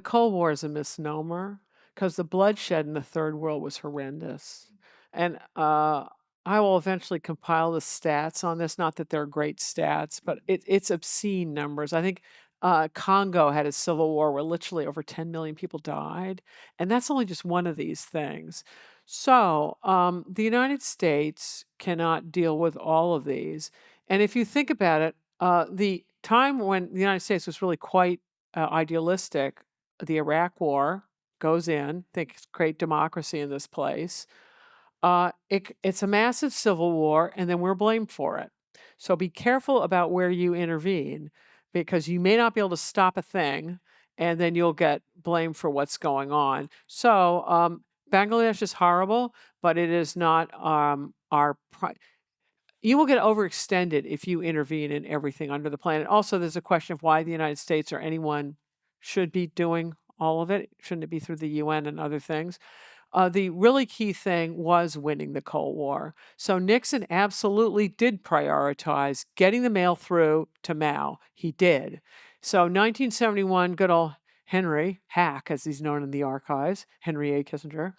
Cold War is a misnomer because the bloodshed in the Third World was horrendous. And I will eventually compile the stats on this. Not that they're great stats, but it's obscene numbers. I think Congo had a civil war where literally over 10 million people died. And that's only just one of these things. So the United States cannot deal with all of these. And if you think about it, the time when the United States was really quite idealistic, the Iraq War goes in, thinks create democracy in this place. It's a massive civil war, and then we're blamed for it. So be careful about where you intervene because you may not be able to stop a thing, and then you'll get blamed for what's going on. So Bangladesh is horrible, but it is not you will get overextended if you intervene in everything under the planet. Also, there's a question of why the United States or anyone should be doing all of it. Shouldn't it be through the UN and other things? The really key thing was winning the Cold War. So Nixon absolutely did prioritize getting the mail through to Mao. He did. So 1971, good old Henry Hack, as he's known in the archives, Henry A. Kissinger,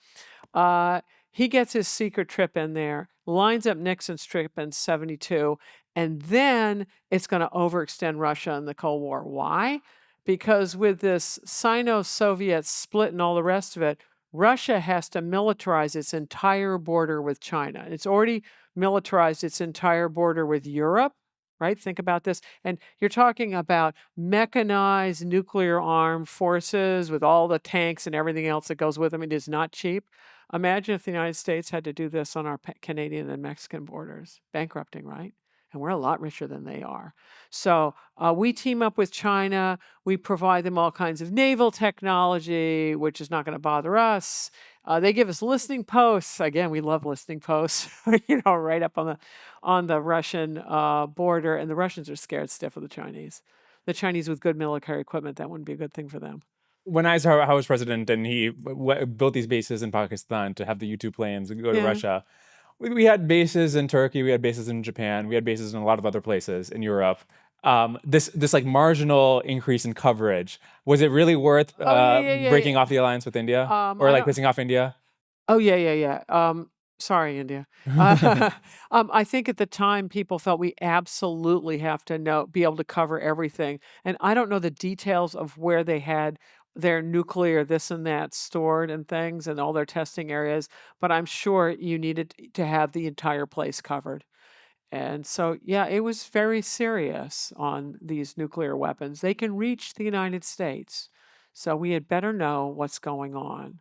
he gets his secret trip in there, lines up Nixon's trip in 72, and then it's going to overextend Russia in the Cold War. Why? Because with this Sino-Soviet split and all the rest of it, Russia has to militarize its entire border with China. It's already militarized its entire border with Europe, right? Think about this. And you're talking about mechanized nuclear armed forces with all the tanks and everything else that goes with them. It is not cheap. Imagine if the United States had to do this on our Canadian and Mexican borders. Bankrupting, right? And we're a lot richer than they are. So we team up with China. We provide them all kinds of naval technology, which is not going to bother us. They give us listening posts. Again, we love listening posts, right up on the Russian border. And the Russians are scared stiff of the Chinese. The Chinese with good military equipment, that wouldn't be a good thing for them. When Eisenhower was president and he built these bases in Pakistan to have the U-2 planes and go to Yeah. Russia, we had bases in Turkey, we had bases in Japan, we had bases in a lot of other places in Europe. This like marginal increase in coverage, was it really worth Oh, yeah. breaking off the alliance with India or I like don't. pissing off India? Oh, yeah. Sorry, India. I think at the time people felt we absolutely have to be able to cover everything. And I don't know the details of where they had their nuclear this and that stored and things and all their testing areas, but I'm sure you needed to have the entire place covered. And so, yeah, it was very serious on these nuclear weapons. They can reach the United States. So we had better know what's going on.